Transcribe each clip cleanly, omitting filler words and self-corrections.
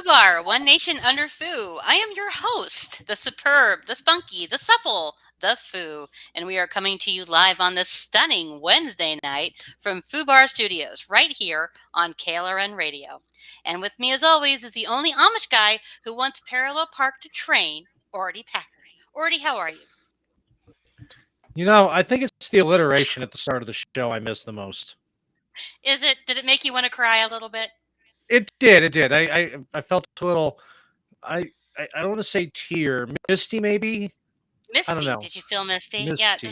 FOOBAR, One Nation Under Foo. I am your host, the superb, the spunky, the supple, the Foo, and we are coming to you live on this stunning Wednesday night from FOOBAR Studios, right here on KLRN Radio. And with me, as always, is the only Amish guy who wants parallel park to train, Ordy Packard. Ordy, how are you? I think it's the alliteration at the start of the show I miss the most. Is it? Did it make you want to cry a little bit? It did. I felt a little. I don't want to say tear, misty maybe. I don't Misty. know. Did you feel misty? Yeah, Misty.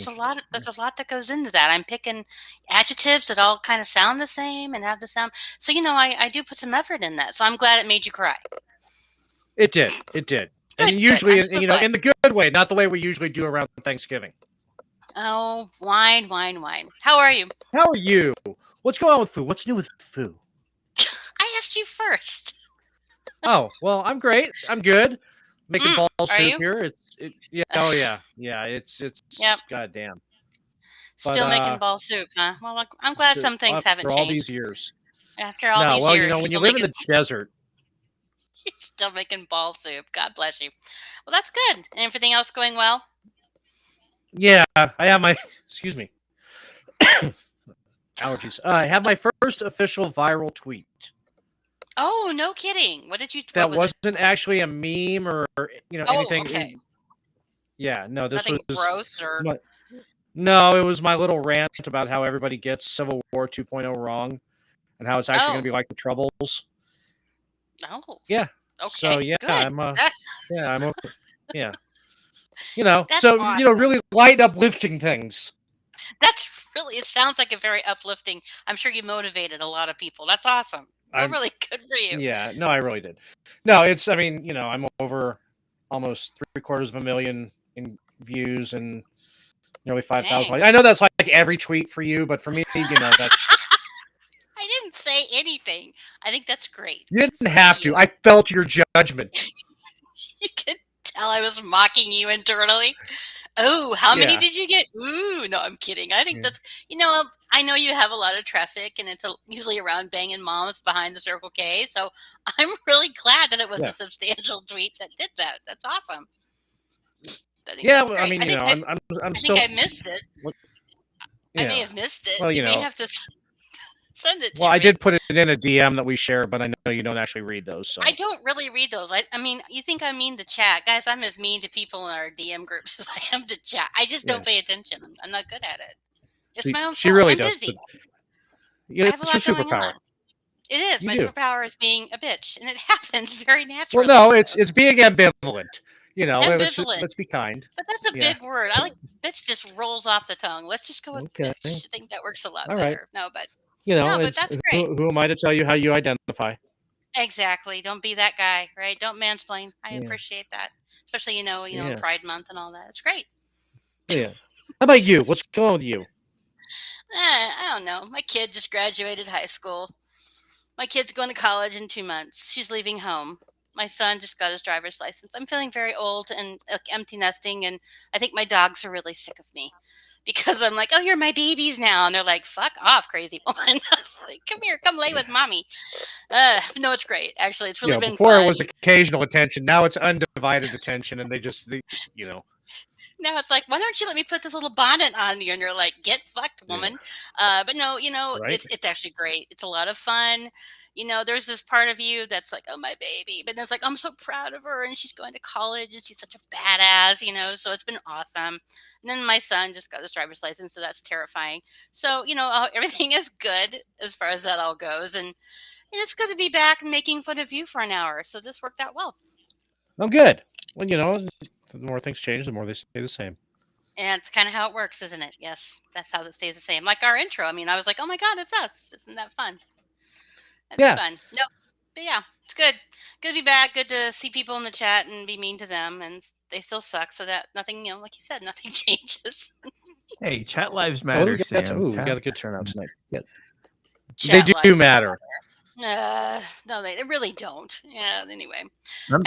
there's a lot that goes into that. I'm picking adjectives that all kind of sound the same and have the sound. So I do put some effort in that. So I'm glad it made you cry. It did. It did. Good, And usually, I'm so glad. in the good way, not the way we usually do around Thanksgiving. Oh, wine. How are you? How are you? What's going on with Foo? What's new with Foo? I asked you first. Oh, well, I'm great. I'm good. Making ball Are soup you? here. Yeah. Oh yeah. Yeah. It's Yep. goddamn. Still making ball soup, huh? Well, look, I'm glad some things haven't after all changed. these years. After all these well, years, when you live in the desert. you're still making ball soup. God bless you. Well, that's good. And everything else going well? Yeah, I have my excuse me. Allergies. I have my first official viral tweet. Oh, no kidding. What did you? That What was wasn't actually a meme or anything. Okay. Yeah, no, this Nothing was gross or. No, it was my little rant about how everybody gets Civil War 2.0 wrong, and how it's actually going to be like the Troubles. Oh. Yeah. Okay. So yeah, good. I'm yeah. That's so awesome. really light uplifting things. That's really. It sounds like a very uplifting. I'm sure you motivated a lot of people. That's awesome. Well, really good for you. Yeah. No, I really did. No, it's. I mean, I'm over almost 750,000 in views and nearly 5,000. I know that's like every tweet for you, but for me, that's. I didn't say anything. I think that's great. You didn't have to. I felt your judgment. You could tell I was mocking you internally. Oh, how many did you get? Ooh, no, I'm kidding. I think that's, I know you have a lot of traffic and it's usually around banging moms behind the Circle K. So I'm really glad that it was a substantial tweet that did that. That's awesome. I mean, I'm so. I think I missed it. I may have missed it. Well, you may have to send it to me. Well, I did put it in a DM that we share, but I know you don't actually read those. So. I don't really read those. I mean, you think I mean the chat. Guys, I'm as mean to people in our DM groups as I am to chat. I just don't pay attention. I'm not good at it. It's my own fault. She really I'm does. busy. I have a lot going on. It is. My superpower is being a bitch, and it happens very naturally. Well, no, it's being ambivalent. Ambivalent. Let's be kind. But that's a big word. I like bitch just rolls off the tongue. Let's just go with bitch. I think that works a lot better. Right. No, but but that's great. Who am I to tell you how you identify? Exactly. Don't be that guy, right? Don't mansplain. I appreciate that, especially Pride Month and all that. It's great. Yeah. How about you? What's going on with you? I don't know. My kid just graduated high school. My kid's going to college in 2 months. She's leaving home. My son just got his driver's license. I'm feeling very old and empty nesting, and I think my dogs are really sick of me because I'm like, oh, you're my babies now. And they're like, fuck off, crazy woman. Like, come here, come lay with mommy. No, it's great. Actually, it's really been before fun. It was occasional attention. Now it's undivided attention, and they Now it's like, why don't you let me put this little bonnet on you? And you're like, get fucked, woman. Yeah. But no, right? It's actually great. It's a lot of fun. There's this part of you that's like, oh, my baby. But then it's like, I'm so proud of her. And she's going to college and she's such a badass, so it's been awesome. And then my son just got his driver's license. So that's terrifying. So, everything is good as far as that all goes. And it's good to be back and making fun of you for an hour. So this worked out well. Oh, good. Well, the more things change, the more they stay the same. And it's kind of how it works, isn't it? Yes, that's how it stays the same. Like our intro. I mean, I was like, oh my God, it's us. Isn't that fun? That's fun. No, but yeah, it's good. Good to be back. Good to see people in the chat and be mean to them. And they still suck. So that nothing, like you said, nothing changes. Hey, chat lives matter, Sam. We got a good turnout tonight. Yeah. They do matter. No, they really don't. Yeah. Anyway, I'm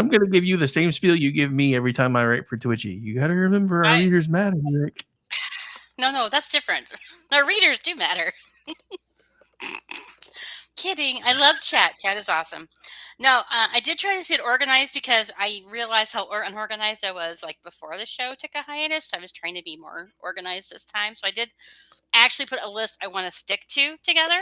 gonna give you the same spiel you give me every time I write for Twitchy. You got to remember our readers matter, Rick. No, that's different. Our readers do matter. Kidding. I love chat. Chat is awesome. No, I did try to see it organized because I realized how unorganized I was like before the show took a hiatus. I was trying to be more organized this time. So I did actually put a list I want to stick to together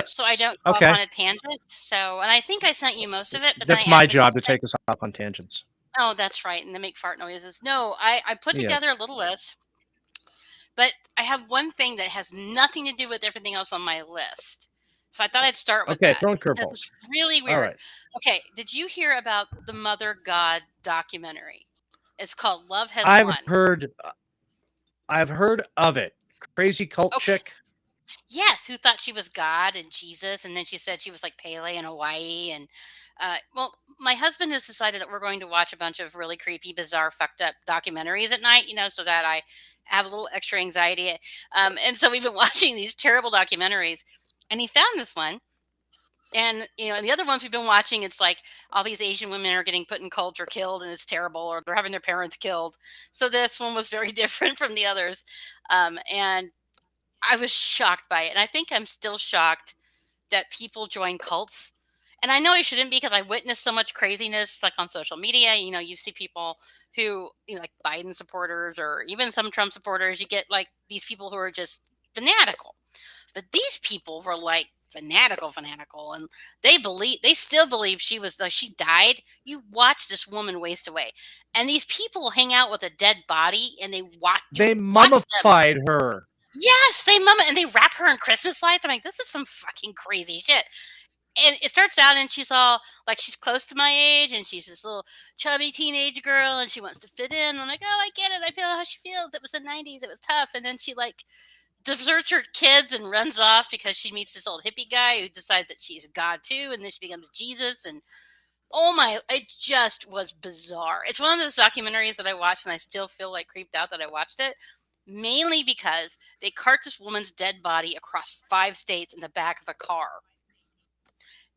so I Yes. don't go off Okay. on a tangent. So, and I think I sent you most of it, but then I That's my added a job couple to things. take us off on tangents. Oh, that's right. And they make fart noises. No, I put Yeah. together a little list, but I have one thing that has nothing to do with everything else on my list. So I thought I'd start with Okay. that Throwing because it's curveballs. really All weird. right. Okay, did you hear about the Mother God documentary? It's called Love Has I've Won. heard. I've heard of it. Crazy cult Okay. chick. Yes, who thought she was God and Jesus, and then she said she was like Pele in Hawaii. And well, my husband has decided that we're going to watch a bunch of really creepy, bizarre, fucked up documentaries at night, so that I have a little extra anxiety. And so we've been watching these terrible documentaries, and he found this one. And and the other ones we've been watching, it's like all these Asian women are getting put in cults or killed, and it's terrible, or they're having their parents killed. So this one was very different from the others, and I was shocked by it, and I think I'm still shocked that people join cults. And I know I shouldn't be because I witnessed so much craziness like on social media. You see people who, like Biden supporters or even some Trump supporters, you get like these people who are just fanatical. But these people were like fanatical, and they still believe she was like she died. You watch this woman waste away. And these people hang out with a dead body and They you watch them. mummified her. Yes, they mama and they wrap her in Christmas lights. I'm like, this is some fucking crazy shit. And it starts out and she's all like she's close to my age and she's this little chubby teenage girl and she wants to fit in. I'm like, oh, I get it. I feel how she feels. It was the 90s. It was tough. And then she like deserts her kids and runs off because she meets this old hippie guy who decides that she's God too. And then she becomes Jesus. And oh my, it just was bizarre. It's one of those documentaries that I watched and I still feel like creeped out that I watched it. Mainly because they cart this woman's dead body across 5 states in the back of a car.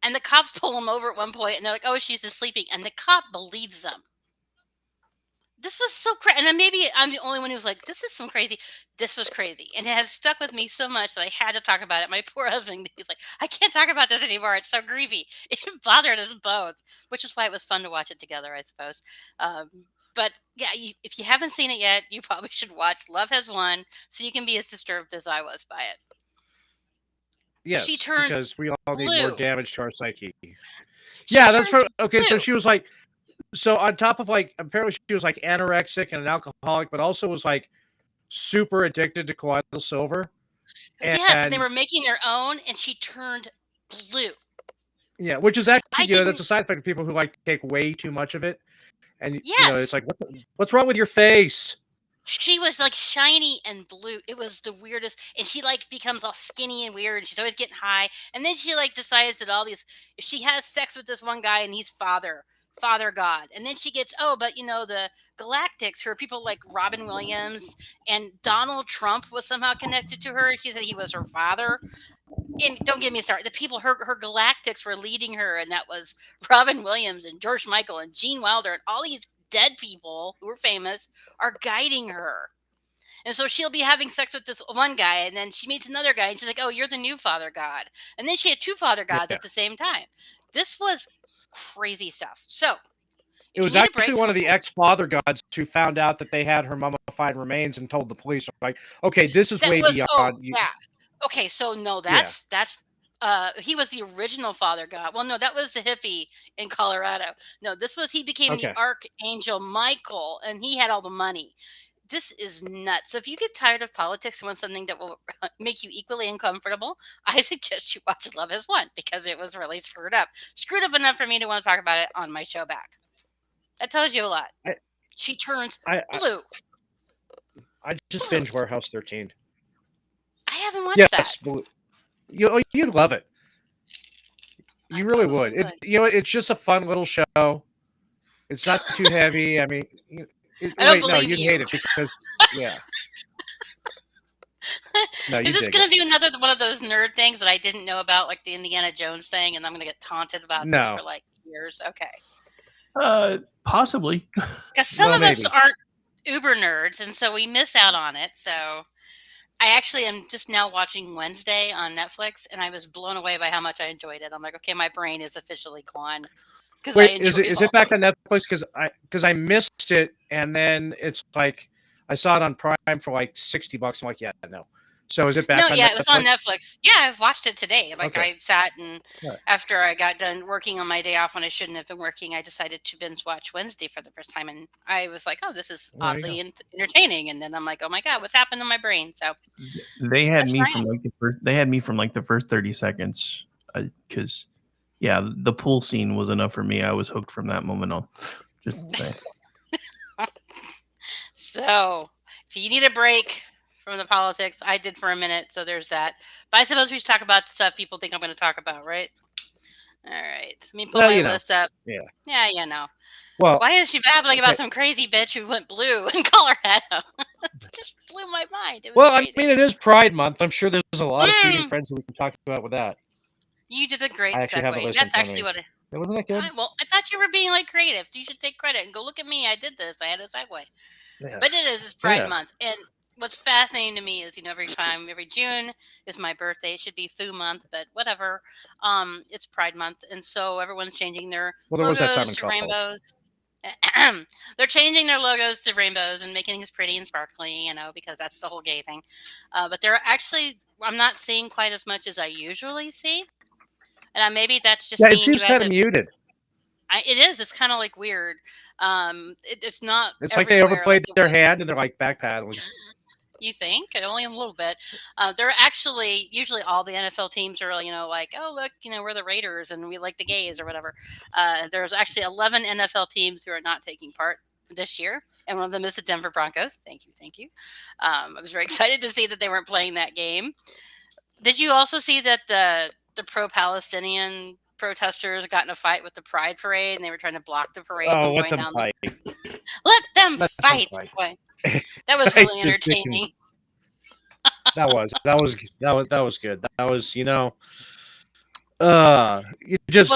And the cops pull them over at one point and they're like, oh, she's just sleeping. And the cop believes them. This was so crazy. And then maybe I'm the only one who was like, this is some crazy. This was crazy. And it has stuck with me so much that I had to talk about it. My poor husband, he's like, I can't talk about this anymore. It's so creepy. It bothered us both, which is why it was fun to watch it together, I suppose. But yeah, if you haven't seen it yet, you probably should watch Love Has Won so you can be as disturbed as I was by it. Yes, She turns because we all need more blue. damage to our psyche. She Yeah, that's turns okay. So blue. she was like, so on top of like, apparently she was like anorexic and an alcoholic, but also was like super addicted to colloidal silver. Yes, and they And were making their own, and she turned blue. yeah, which is actually, I didn't. that's a side effect of people who like take way too much of it. And it's Yes, like, what's wrong with your face? she was like shiny and blue. It was the weirdest, and she like becomes all skinny and weird. And she's always getting high, and then she like decides that all these. If she has sex with this one guy, and he's Father God, and then she gets but the Galactics, who are people like Robin Williams and Donald Trump was somehow connected to her. She said he was her father. And don't get me started. The people, her Galactics were leading her, and that was Robin Williams and George Michael and Gene Wilder and all these dead people who were famous are guiding her. And so she'll be having sex with this one guy, and then she meets another guy, and she's like, "Oh, you're the new Father God." And then she had 2 Father Gods Yeah. at the same time. This was crazy stuff. So It was actually one of the ex-father gods who found out that they had her mummified remains and told the police, like, okay, this is way beyond you. Yeah. Okay, so no, that's he was the original Father God. Well, no, that was the hippie in Colorado. No, he became the Archangel Michael, and he had all the money. This is nuts. So if you get tired of politics and want something that will make you equally uncomfortable, I suggest you watch Love Has Won because it was really screwed up. Screwed up enough for me to want to talk about it on my show back. That tells you a lot. She turns blue. I just binge Warehouse 13. I haven't watched that. You'd love it. You really would. It's just a fun little show. It's not too heavy. I mean, I don't believe you'd hate it because yeah. No, is this going to be another one of those nerd things that I didn't know about, like the Indiana Jones thing, and I'm going to get taunted about this for like years? Okay. Possibly. Because some of us aren't uber nerds, and so we miss out on it. So I actually am just now watching Wednesday on Netflix, and I was blown away by how much I enjoyed it. I'm like, okay, my brain is officially gone because I Wait, enjoyed is all it back of on Netflix? Because I missed it, and then it's like I saw it on Prime for like $60. I'm like, yeah, no. So is it back No, on yeah, it was on Netflix? Netflix. Yeah, I've watched it today. Like Okay. I sat and Right. after I got done working on my day off when I shouldn't have been working, I decided to binge watch Wednesday for the first time, and I was like, "Oh, this is There you go. oddly entertaining." And then I'm like, "Oh my god, what's happened to my brain?" So They had that's me where I from am. like the first. They had me from like the first 30 seconds, because yeah, the pool scene was enough for me. I was hooked from that moment on. Just to say. So if you need a break from the politics, I did for a minute. So there's that. But I suppose we should talk about the stuff people think I'm going to talk about, right? All right. Let me pull Well, my you know, list up. yeah. Yeah, you know. Well, Why is she babbling about okay. some crazy bitch who went blue in Colorado? It just blew my mind. It was Well, I crazy. mean, it is Pride Month. I'm sure there's a lot of feuding Mm, friends that we can talk about with that. you did a great I actually have the segue. list in That's front of actually me. what Wasn't that good? I thought you were being like creative. You should take credit and go look at me. I did this. I had a segue. Yeah. But it's Pride Yeah. Month. And what's fascinating to me is, every June is my birthday. It should be Foo month, but whatever. It's Pride Month. And so everyone's changing their Well, there was that time logos in to college. rainbows. They're changing their logos to rainbows and making things pretty and sparkly, because that's the whole gay thing. But they're actually, I'm not seeing quite as much as I usually see. And maybe that's just Yeah, it seeing you seems as kind a of muted. it is. It's kind of like weird. It's not It's like they everywhere like overplayed it their was. hand and they're like backpedaling. You think? Only a little bit. They're actually usually all the NFL teams are, like, oh look, we're the Raiders and we like the gays or whatever. There's actually 11 NFL teams who are not taking part this year, and one of them is the Denver Broncos. Thank you, thank you. I was very excited to see that they weren't playing that game. Did you also see that the pro-Palestinian protesters got in a fight with the Pride Parade and they were trying to block the parade Oh, from let going them down? fight. Let them Let them fight. fight. Boy, that was I really just didn't. entertaining. That was good. That was you Well,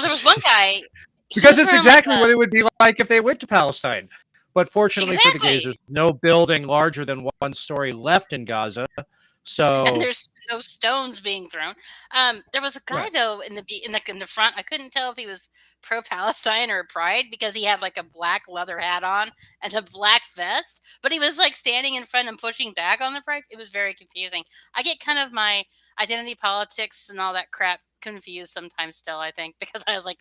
there was one just guy. He because was it's wearing like exactly what it would be like if they went to Palestine. But fortunately for the gays, exactly, there's no building larger than one story left in Gaza. and So there's no stones being thrown. There was a guy right. though in the front. I couldn't tell if he was pro Palestine or Pride because he had like a black leather hat on and a black vest, but he was like standing in front and pushing back on the Pride. It was very confusing. I get kind of my identity politics and all that crap confused sometimes still, I think, because I was like,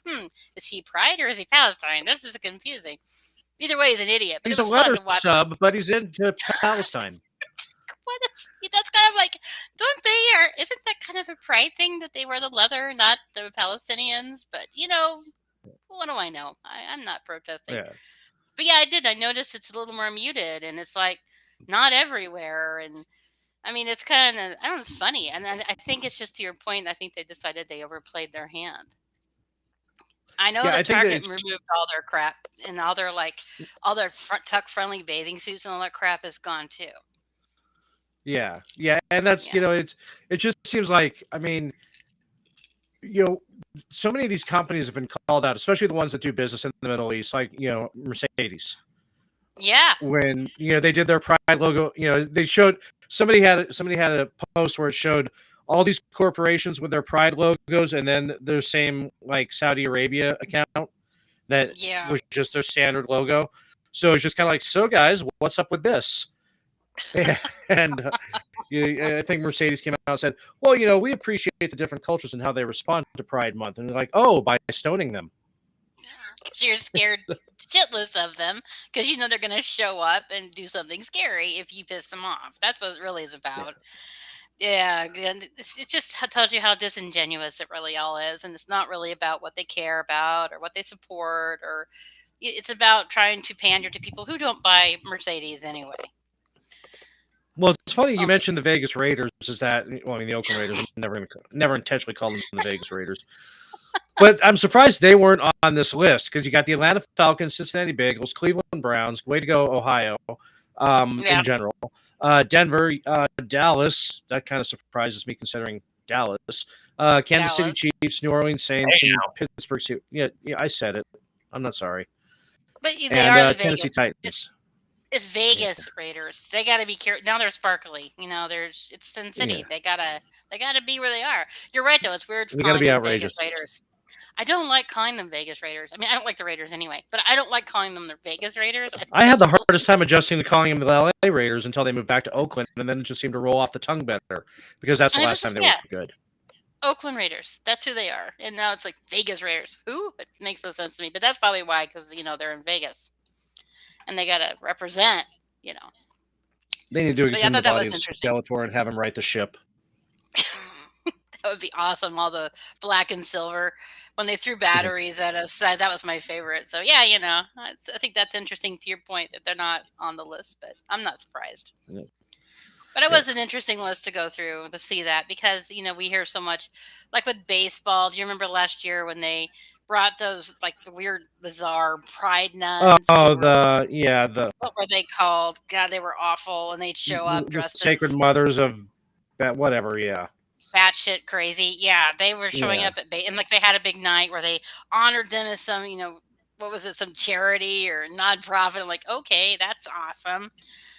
is he Pride or is he Palestine? This is confusing. Either way, he's an idiot, but it He's a was fun leather to watch. sub, but he's into Palestine. What is that's kind of like, don't they are isn't that kind of a pride thing that they wear the leather, not the Palestinians? But what do I know? I'm not protesting. Yeah. But yeah, I noticed it's a little more muted and it's like not everywhere. And I mean, it's kind of, I don't know, it's funny. And I think it's just to your point. I think they decided they overplayed their hand. I know Yeah, I that think Target that removed all their crap and all their front tuck friendly bathing suits and all that crap is gone too. yeah. Yeah, and that's, Yeah. it just seems like, I mean, you know, so many of these companies have been called out, especially the ones that do business in the Middle East, like, Mercedes. Yeah. When, they did their Pride logo, they showed somebody had a post where it showed all these corporations with their Pride logos and then their same like Saudi Arabia account that Yeah. was just their standard logo. So it's just kind of like, so guys, what's up with this? And I think Mercedes came out and said, well, we appreciate the different cultures and how they respond to Pride Month. And they're like, oh, by stoning them. You're scared shitless of them because they're going to show up and do something scary if you piss them off. That's what it really is about. Yeah, and it just tells you how disingenuous it really all is. And it's not really about what they care about or what they support, or it's about trying to pander to people who don't buy Mercedes anyway. Well, it's funny you mentioned the Vegas Raiders. Is that, well, I mean, the Oakland Raiders. Never intentionally called them the Vegas Raiders. But I'm surprised they weren't on this list because you got the Atlanta Falcons, Cincinnati Bengals, Cleveland Browns. Way to go, Ohio! Yeah. In general, Denver, Dallas. That kind of surprises me considering Dallas. Kansas City Dallas. Chiefs, New Orleans Saints, and Pittsburgh. Yeah, I said it. I'm not sorry. But they And are the Tennessee Vegas. Titans. It's Vegas Raiders. They got to be careful. Now they're sparkly. It's Sin City. They gotta be where they are. You're right though. It's weird They got to calling be them Vegas outrageous. Raiders. I don't like calling them Vegas Raiders. I mean, I don't like the Raiders anyway, but I don't like calling them the Vegas Raiders. I think I had that's the really hardest time adjusting to calling them the LA Raiders until they moved back to Oakland, and then it just seemed to roll off the tongue better because that's the and it was last time just they were good. Oakland Raiders. That's who they are. And now it's like Vegas Raiders. Who? It makes no sense to me. But that's probably why, because they're in Vegas and they gotta represent. They need to But yeah, I exhume the thought that body was of interesting. Skeletor and have him right the ship. That would be awesome. All the black and silver when they threw batteries at us. That was my favorite. So yeah, I think that's interesting to your point that they're not on the list, but I'm not surprised. Yeah. But it was an interesting list to go through to see that because we hear so much, like with baseball. Do you remember last year when they brought those like the weird, bizarre pride nuns? Oh, what were they called? God, they were awful, and they'd show up the dressed sacred as mothers of that whatever. Yeah. batshit crazy. Yeah, they were showing up at and like they had a big night where they honored them as some, what was it, some charity or nonprofit. I'm like, okay, that's awesome.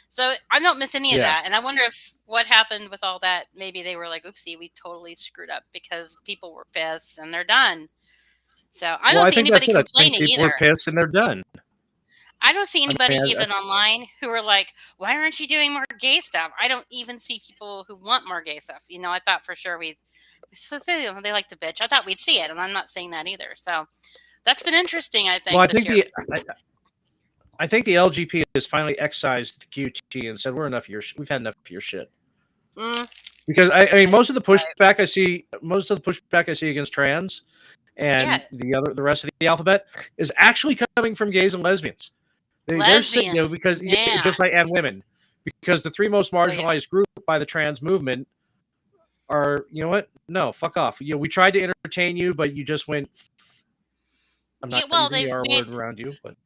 So I don't miss any of that, and I wonder if what happened with all that. Maybe they were like, "Oopsie, we totally screwed up," because people were pissed and they're done. So I don't see think anybody that's it. I think complaining people either. are pissed and they're done. I don't see anybody even online who are like, "Why aren't you doing more gay stuff?" I don't even see people who want more gay stuff. I thought for sure they like to bitch. I thought we'd see it, and I'm not seeing that either. So that's been interesting. I think. Well, I think the LGP has finally excised the QT and said we've had enough of your shit. Because I mean, most of the pushback I see against trans and the rest of the alphabet is actually coming from gays and lesbians. They're saying, because just like and women, because the three most marginalized group by the trans movement are, you know what? No, fuck off. We tried to entertain you, but you just went. I'm not using the R word around you, but.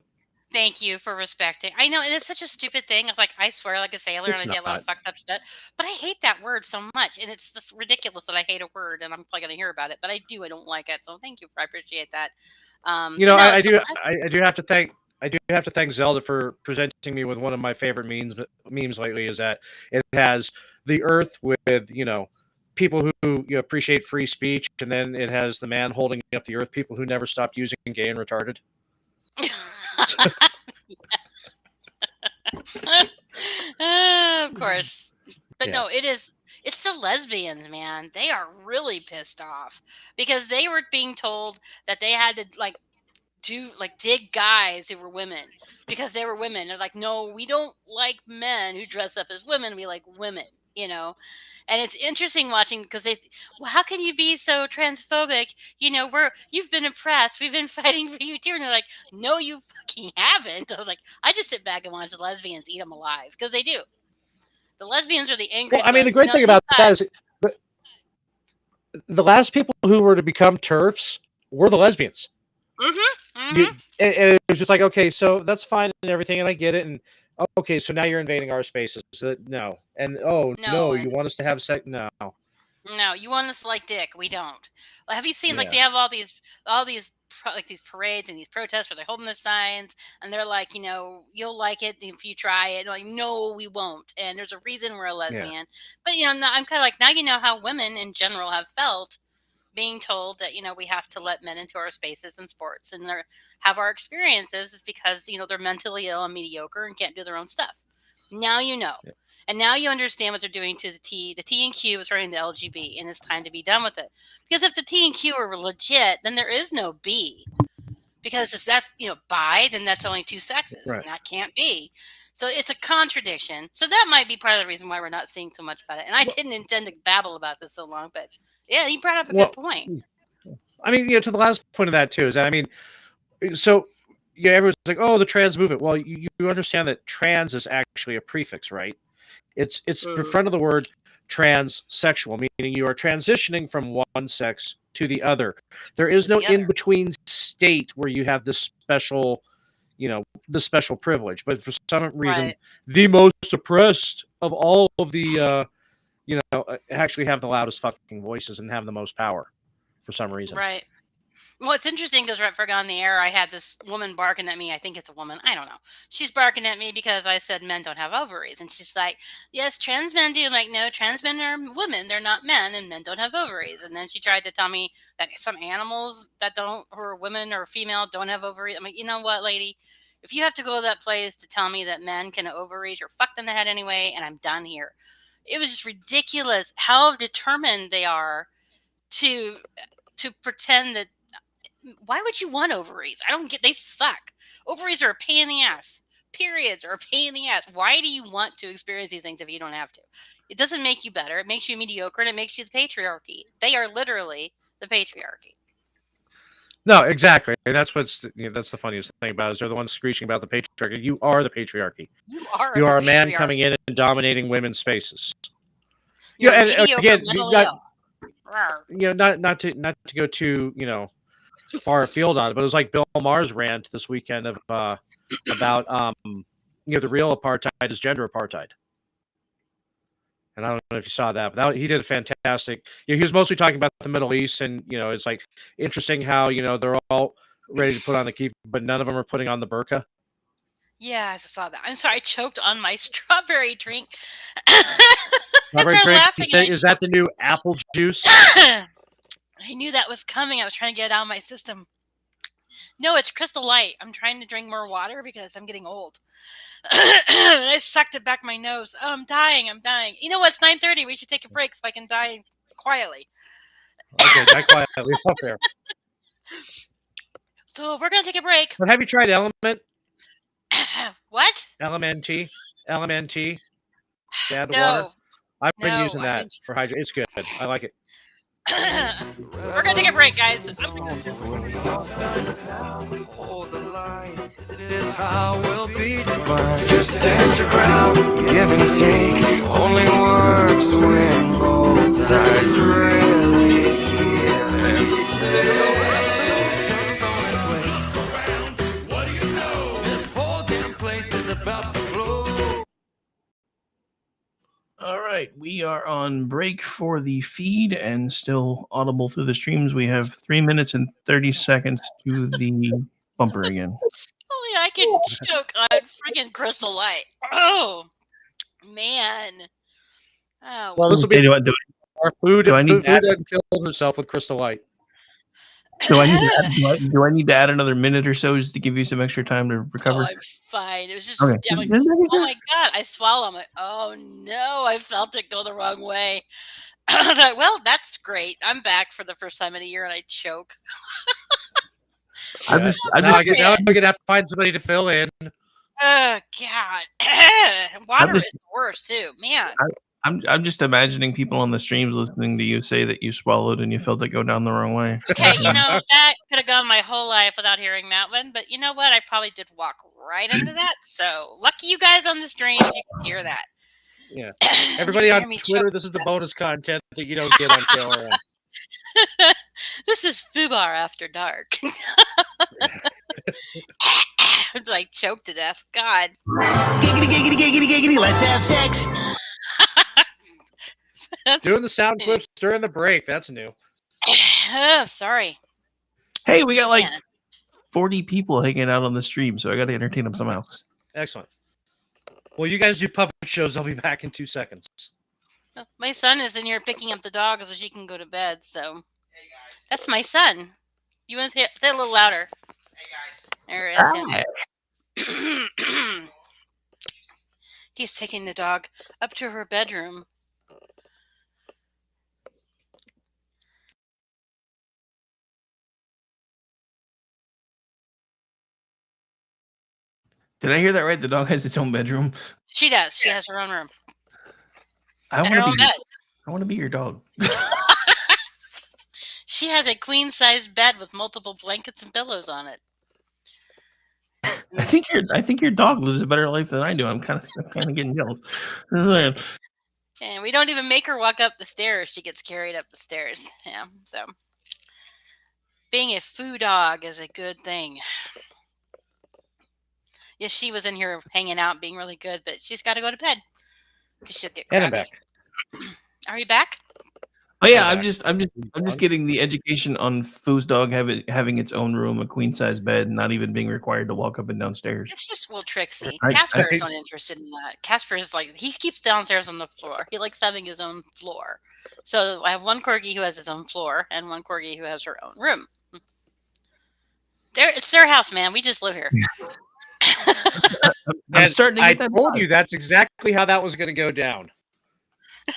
Thank you for respecting. I know, and it's such a stupid thing. It's like I swear like a sailor, and I say a lot of fucked up stuff. But I hate that word so much, and it's just ridiculous that I hate a word, and I'm probably gonna hear about it. But I don't like it. So thank you. I appreciate that. I do have to thank Zelda for presenting me with one of my favorite memes lately. Is that it has the Earth with people who appreciate free speech, and then it has the man holding up the Earth, people who never stopped using gay and retarded. Of course, but no, it's the lesbians, man. They are really pissed off because they were being told that they had to dig guys who were women because they were women. They're like, no, we don't like men who dress up as women. We like women, And it's interesting watching because how can you be so transphobic? You've been oppressed. We've been fighting for you too. And they're like, no, you fucking haven't. I was like, I just sit back and watch the lesbians eat them alive because they do. The lesbians are the angriest. Well, I mean, the great thing about that is the last people who were to become TERFs were the lesbians. And it was just like, okay, so that's fine and everything, and I get it. And okay, so now you're invading our spaces. No. And no, you want us to have sex? No. No, you want us to like dick. We don't. Well, have you seen they have all these like these parades and these protests where they're holding the signs and they're like, you'll like it if you try it. And like, no, we won't. And there's a reason we're a lesbian. Yeah. But I'm kind of like, now you know how women in general have felt being told that we have to let men into our spaces and sports and have our experiences is because they're mentally ill and mediocre and can't do their own stuff. Now and now you understand what they're doing to the T. The T and Q is running the LGB, and it's time to be done with it. Because if the T and Q are legit, then there is no B. Because if that's bi, then that's only two sexes, and that can't be. So it's a contradiction. So that might be part of the reason why we're not seeing so much about it. And I didn't intend to babble about this so long, but yeah, you brought up a good point. I mean, to the last point of that too is that so everyone's like, oh, the trans movement. Well, you understand that trans is actually a prefix, right? It's the front of the word transsexual, meaning you are transitioning from one sex to the other. There is no in-between state where you have this special, the special privilege. But for some reason, the most oppressed of all of the, actually have the loudest fucking voices and have the most power for some reason. Right. Well, it's interesting because right before I got on the air, I had this woman barking at me. I think it's a woman. I don't know. She's barking at me because I said men don't have ovaries. And she's like, yes, trans men do. I'm like, no, trans men are women. They're not men, and men don't have ovaries. And then she tried to tell me that some animals that don't, or women or female, don't have ovaries. I'm like, you know what, lady? If you have to go to that place to tell me that men can have ovaries, you're fucked in the head anyway, and I'm done here. It was just ridiculous how determined they are to pretend that. Why would you want ovaries? I don't get. They suck. Ovaries are a pain in the ass. Periods are a pain in the ass. Why do you want to experience these things if you don't have to? It doesn't make you better. It makes you mediocre, and it makes you the patriarchy. They are literally the patriarchy. No, exactly. That's what's that's the funniest thing about it, is they're the ones screeching about the patriarchy. You are the patriarchy. You are You the are a patriarchy. man coming in and dominating women's spaces. You're and mediocre again, mentally ill. not to go too far afield on it, but it was like Bill Maher's rant this weekend of about the real apartheid is gender apartheid. And I don't know if you saw that, but he did a fantastic. He was mostly talking about the Middle East, and it's like interesting how they're all ready to put on the kippah, but none of them are putting on the burqa. Yeah, I saw that. I'm sorry, I choked on my strawberry drink. Strawberry drink? Is that the new apple juice? I knew that was coming. I was trying to get it out of my system. No, it's Crystal Light. I'm trying to drink more water because I'm getting old. I sucked it back my nose. Oh, I'm dying. You know what? It's 9:30. We should take a break so I can die quietly. Okay, die quietly up there. So we're going to take a break. But have you tried Element? What? LMNT? Bad No. water? I've been using that for hydrate. It's good. I like it. We're going to take a break, guys. Hold the line. This is how we'll be defined. Just stand your ground. Give and take only works when both sides really give. What do you know? This whole damn place is about to blow. All right, we are on break for the feed and still audible through the streams. We have 3 minutes and 30 seconds to the bumper again. Only I can choke on freaking Crystal Light. Oh, man. Oh, well, this will be our food. Food killed herself with Crystal Light. Do I need to add another minute or so just to give you some extra time to recover? Oh, I'm fine. It was just okay. Oh my god! I swallowed. I'm like, oh no! I felt it go the wrong way. I was like, well, that's great. I'm back for the first time in a year, and I choke. Now I'm gonna have to find somebody to fill in. Oh god! Water is the worst too, man. I'm just imagining people on the streams listening to you say that you swallowed and you felt it go down the wrong way. Okay, that could have gone my whole life without hearing that one. But you know what? I probably did walk right into that. So lucky you guys on the stream, you can hear that. Yeah. Everybody on Twitter, this is the bonus content that you don't get on KLRN. This is FOOBAR After Dark. I'm like choked to death. God. Giggity, giggity, giggity, giggity. Let's have sex. Doing the sound clips during the break. That's new. Oh, sorry. Hey, we got like 40 people hanging out on the stream, so I got to entertain them somehow. Excellent. Well, you guys do puppet shows. I'll be back in 2 seconds. Oh, my son is in here picking up the dog so she can go to bed. So, hey, that's my son. You want to say a little louder? Hey guys. There it is. He's taking the dog up to her bedroom. Did I hear that right? The dog has its own bedroom? She does. She has her own room. I want to be your dog. She has a queen-sized bed with multiple blankets and pillows on it. I think your dog lives a better life than I do. I'm kind of getting jealous. And we don't even make her walk up the stairs. She gets carried up the stairs. Yeah. So being a foo dog is a good thing. Yes, she was in here hanging out, being really good, but she's got to go to bed because she'll get crabby. And I'm back. Are you back? Oh yeah, I'm just getting the education on Foo's dog having its own room, a queen size bed, not even being required to walk up and downstairs. It's just a little tricksy. I Casper is think- not interested in that. Casper is like, he keeps downstairs on the floor. He likes having his own floor. So I have one corgi who has his own floor and one corgi who has her own room. It's their house, man. We just live here. I'm starting to get that. I told you that's exactly how that was going to go down.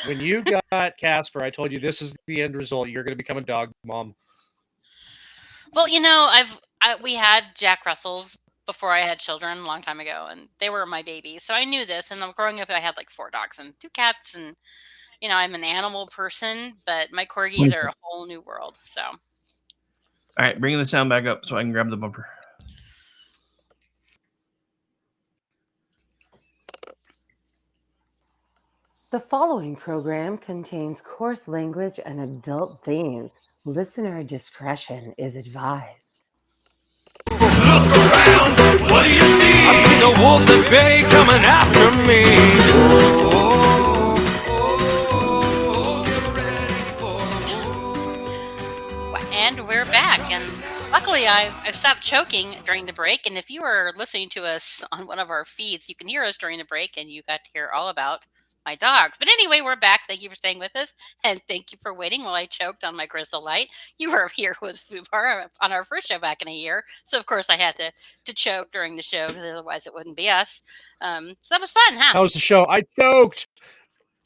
When you got Casper, I told you this is the end result. You're going to become a dog mom. Well, you know, we had Jack Russells before I had children a long time ago, and they were my babies. So I knew this. And growing up, I had like 4 dogs and 2 cats, and you know, I'm an animal person, but my corgis are a whole new world. So, all right, bringing the sound back up so I can grab the bumper. The following program contains coarse language and adult themes. Listener discretion is advised. Look around, what do you see? I see the wolves at bay coming after me. Get ready for and we're back. And luckily, I stopped choking during the break. And if you are listening to us on one of our feeds, you can hear us during the break, and you got to hear all about my dogs. But anyway, we're back. Thank you for staying with us, and thank you for waiting while I choked on my Crystal Light. You were here with FOOBAR on our first show back in a year, so of course I had to choke during the show, because otherwise it wouldn't be us. So that was fun, huh? How was the show? I choked.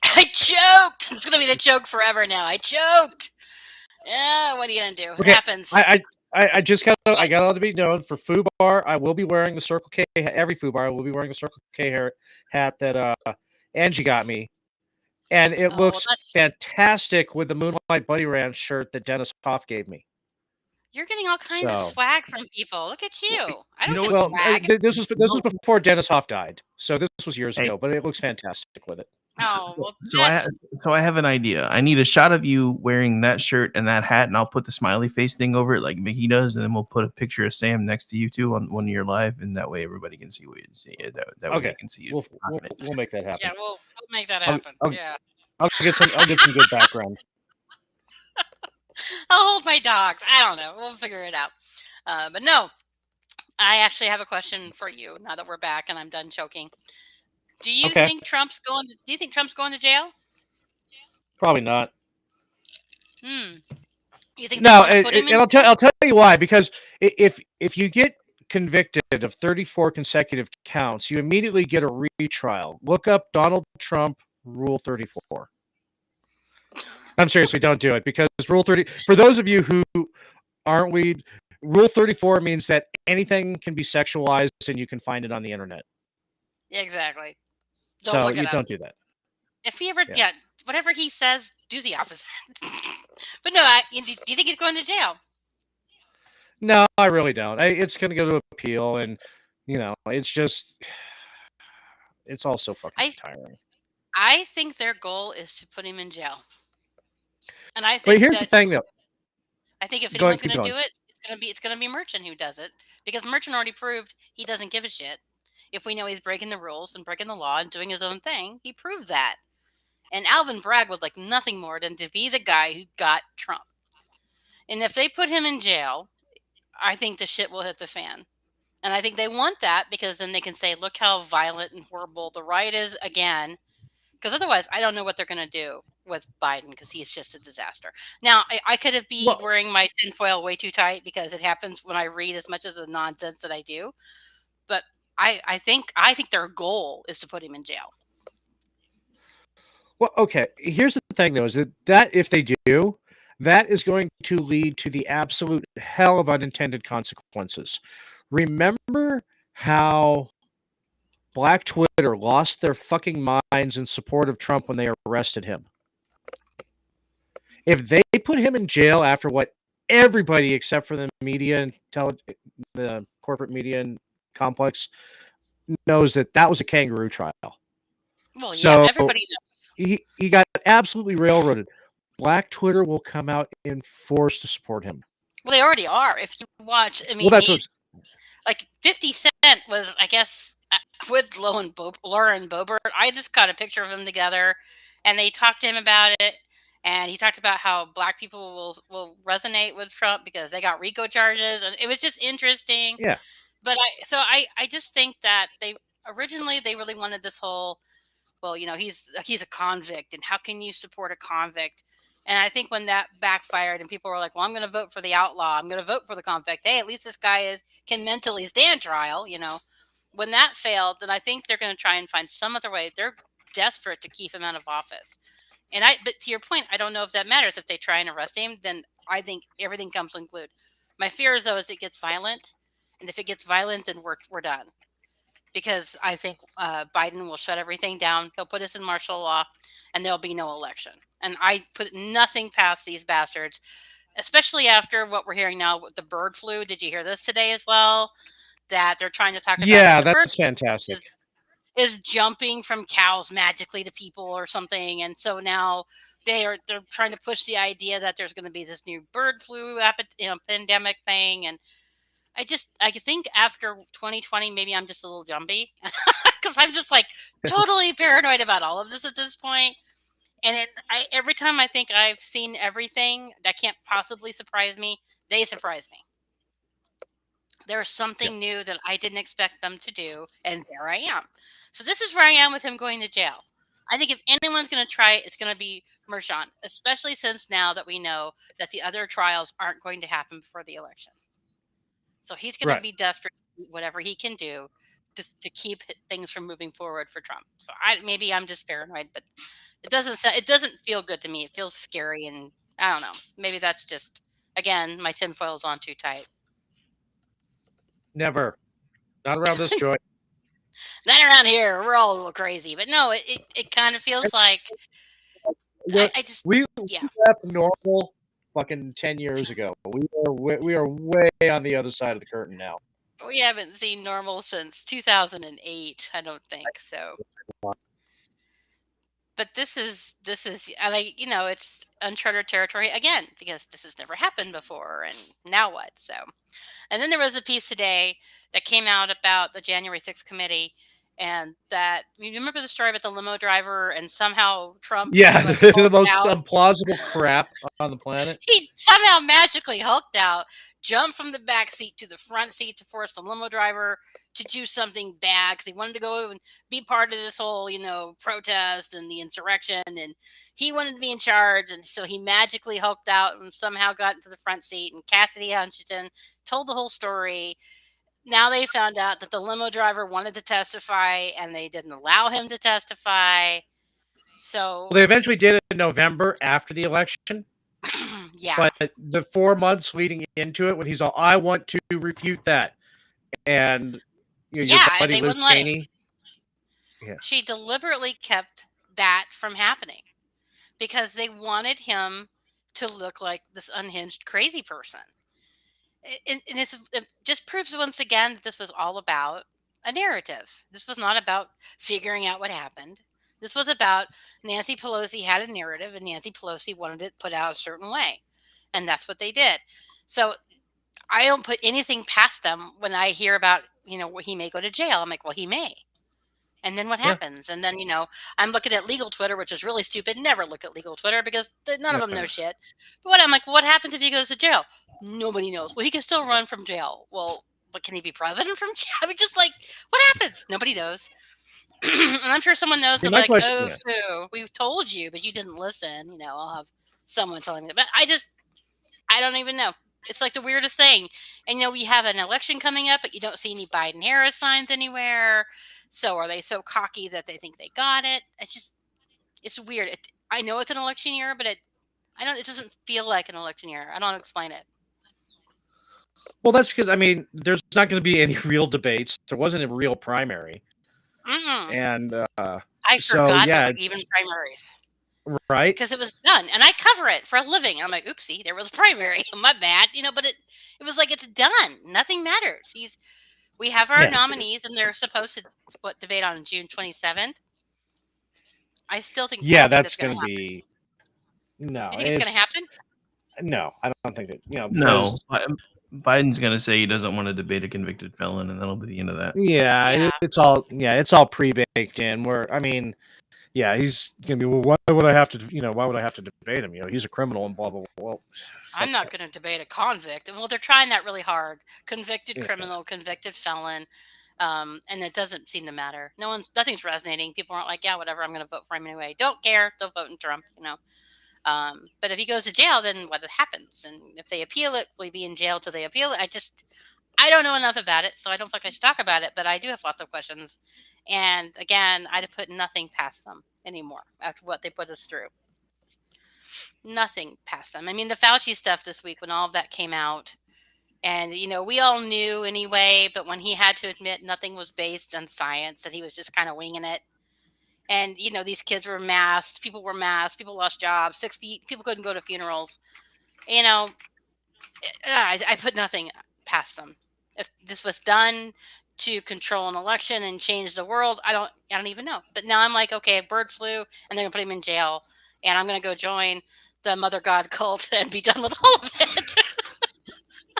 I choked. It's gonna be the joke forever now. I choked. Yeah, what are you gonna do? It happens. I just got all to be known for FOOBAR. I will be wearing the Circle K. Every FOOBAR, I will be wearing the Circle K hat that Angie got me, and it looks fantastic with the Moonlight Buddy Ranch shirt that Dennis Hoff gave me. You're getting all kinds of swag from people. Look at you. I don't do swag. This was before Dennis Hoff died, so this was years ago. But it looks fantastic with it. Oh, well, so I have an idea. I need a shot of you wearing that shirt and that hat, and I'll put the smiley face thing over it like Mickey does, and then we'll put a picture of Sam next to you two on one of your live, and that way everybody can see what you see. That way I can see you. We'll make that happen. Yeah, we'll make that happen. I'll get some good background. I'll hold my dogs. I don't know. We'll figure it out. But no, I actually have a question for you now that we're back and I'm done choking. Do you think Trump's going to jail? Probably not. You think no? And I'll tell you why. Because if you get convicted of 34 consecutive counts, you immediately get a retrial. Look up Donald Trump Rule 34. I'm seriously, don't do it, because Rule 30. For those of you who aren't Rule 34 means that anything can be sexualized and you can find it on the internet. Exactly. Don't do that. If he ever, whatever he says, do the opposite. But no, do you think he's going to jail? No, I really don't. It's going to go to appeal, and it's all so fucking tiring. I think their goal is to put him in jail. And I think but here's the thing, though. I think if anyone's going to do it, it's going to be Merchant who does it, because Merchant already proved he doesn't give a shit. If we know he's breaking the rules and breaking the law and doing his own thing, he proved that. And Alvin Bragg would like nothing more than to be the guy who got Trump. And if they put him in jail, I think the shit will hit the fan. And I think they want that, because then they can say, look how violent and horrible the right is again. Because otherwise, I don't know what they're going to do with Biden, because he's just a disaster. Now, I could have been wearing my tinfoil way too tight, because it happens when I read as much of the nonsense that I do. But I think their goal is to put him in jail. Well, okay. Here's the thing, though, is that if they do, that is going to lead to the absolute hell of unintended consequences. Remember how Black Twitter lost their fucking minds in support of Trump when they arrested him? If they put him in jail after what everybody except for the media and the corporate media and complex knows, that was a kangaroo trial. Well, yeah, everybody knows. He got absolutely railroaded. Black Twitter will come out in force to support him. Well, they already are. If you watch, I mean, like 50 Cent was, I guess, with Lauren Boebert. I just got a picture of them together, and they talked to him about it. And he talked about how black people will resonate with Trump because they got RICO charges, and it was just interesting. Yeah. But I just think that they originally they really wanted this whole, well, he's a convict, and how can you support a convict? And I think when that backfired and people were like, well, I'm going to vote for the outlaw, I'm going to vote for the convict. Hey, at least this guy can mentally stand trial. When that failed, then I think they're going to try and find some other way. They're desperate to keep him out of office. But to your point, I don't know if that matters. If they try and arrest him, then I think everything comes unglued. My fear is, though, is it gets violent. And if it gets violent, then we're done. Because I think Biden will shut everything down. He'll put us in martial law, and there'll be no election. And I put nothing past these bastards, especially after what we're hearing now with the bird flu. Did you hear this today as well? That they're trying to talk about. Yeah, that's fantastic. Is jumping from cows magically to people or something, and so now they're trying to push the idea that there's going to be this new bird flu pandemic thing. And I think after 2020, maybe I'm just a little jumpy because I'm just like totally paranoid about all of this at this point. And every time I think I've seen everything that can't possibly surprise me, they surprise me. There's something new that I didn't expect them to do, and there I am. So this is where I am with him going to jail. I think if anyone's going to try it, it's going to be Mershon, especially since now that we know that the other trials aren't going to happen before the election. So he's going to be desperate to do whatever he can do to keep things from moving forward for Trump. So maybe I'm just paranoid, but it doesn't feel good to me. It feels scary, and I don't know. Maybe that's just, again, my tinfoil's on too tight. Never. Not around this joint. Not around here. We're all a little crazy. But no, it kind of feels like we left normal fucking 10 years ago. We are way on the other side of the curtain now. We haven't seen normal since 2008, I don't think so. But this is it's uncharted territory again, because this has never happened before, and now what? So, and then there was a piece today that came out about the January 6th committee, and that, you remember the story about the limo driver, and somehow Trump, the most implausible crap on the planet. He somehow magically hulked out, jumped from the back seat to the front seat to force the limo driver to do something bad because he wanted to go and be part of this whole, protest and the insurrection, and he wanted to be in charge. And so he magically hulked out and somehow got into the front seat. And Cassidy Huntington told the whole story. Now they found out that the limo driver wanted to testify, and they didn't allow him to testify. So they eventually did it in November after the election. Yeah. But the 4 months leading into it, when he's all, I want to refute that. And your buddy they Liz wouldn't let Cheney. Yeah. She deliberately kept that from happening because they wanted him to look like this unhinged, crazy person. And it just proves once again that this was all about a narrative. This was not about figuring out what happened. This was about Nancy Pelosi had a narrative, and Nancy Pelosi wanted it put out a certain way. And that's what they did. So I don't put anything past them when I hear about, he may go to jail. I'm like, well, he may. And then what happens? And then, I'm looking at legal Twitter, which is really stupid. Never look at legal Twitter because none of them know shit. But I'm like, what happens if he goes to jail? Nobody knows. Well, he can still run from jail. Well, but can he be president from jail? I mean, just like, what happens? Nobody knows. And I'm sure someone knows. They're like, Sue, we told you, but you didn't listen. I'll have someone telling me. But I don't even know. It's like the weirdest thing. And, we have an election coming up, but you don't see any Biden-Harris signs anywhere. So are they so cocky that they think they got it? It's weird. I know it's an election year, but it doesn't feel like an election year. I don't explain it. Well, that's because, there's not going to be any real debates. There wasn't a real primary. Mm-mm. And I forgot there were even primaries. Right. Because it was done. And I cover it for a living. I'm like, oopsie, there was a primary. My bad. But it was like, it's done. Nothing matters. We have our nominees, and they're supposed to debate on June 27th. I still think that's going to be no. Do you think it's going to happen? No, I don't think that. No, Biden's going to say he doesn't want to debate a convicted felon, and that'll be the end of that. Yeah, it's all pre-baked in. Yeah, he's gonna be. Well, why would I have to? Why would I have to debate him? He's a criminal and blah blah blah. Well, I'm fuck not that. going to debate a convict. Well, they're trying that really hard. Convicted Yeah. criminal, convicted felon, and it doesn't seem to matter. Nothing's resonating. People aren't like, yeah, whatever. I'm going to vote for him anyway. Don't care. Don't vote in Trump. But if he goes to jail, then what happens? And if they appeal it, will he be in jail till they appeal it? I don't know enough about it, so I don't think I should talk about it. But I do have lots of questions. And again, I'd put nothing past them anymore after what they put us through. Nothing past them. I mean, the Fauci stuff this week when all of that came out, and we all knew anyway, but when he had to admit nothing was based on science, that he was just kind of winging it. And these kids were masked, people were masked, people lost jobs, 6 feet, people couldn't go to funerals. I put nothing past them. If this was done to control an election and change the world, I don't even know. But now I'm like, okay, bird flu, and they're gonna put him in jail, and I'm gonna go join the Mother God cult and be done with all of it.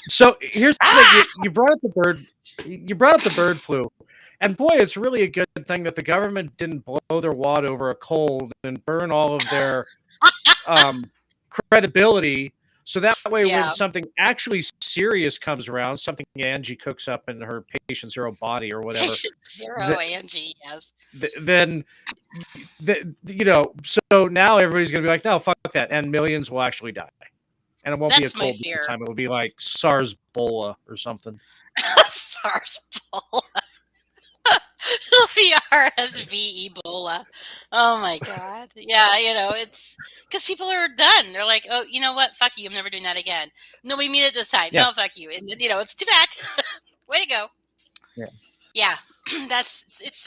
So here's the thing: you brought up the bird. You brought up the bird flu, and boy, it's really a good thing that the government didn't blow their wad over a cold and burn all of their credibility. So that way, when something actually serious comes around, something Angie cooks up in her Patient Zero body or whatever, Patient Zero, Angie, yes. Then, so now everybody's gonna be like, no, fuck that, and millions will actually die. And it won't be a cold this time. It will be like SARS-Bola or something. SARS-Bola. It'll be RSV Ebola. Oh my God. Yeah, it's because people are done. They're like, oh, you know what? Fuck you. I'm never doing that again. No, we mean it this time. Yeah. No, fuck you. And it's too bad. Way to go. Yeah. It's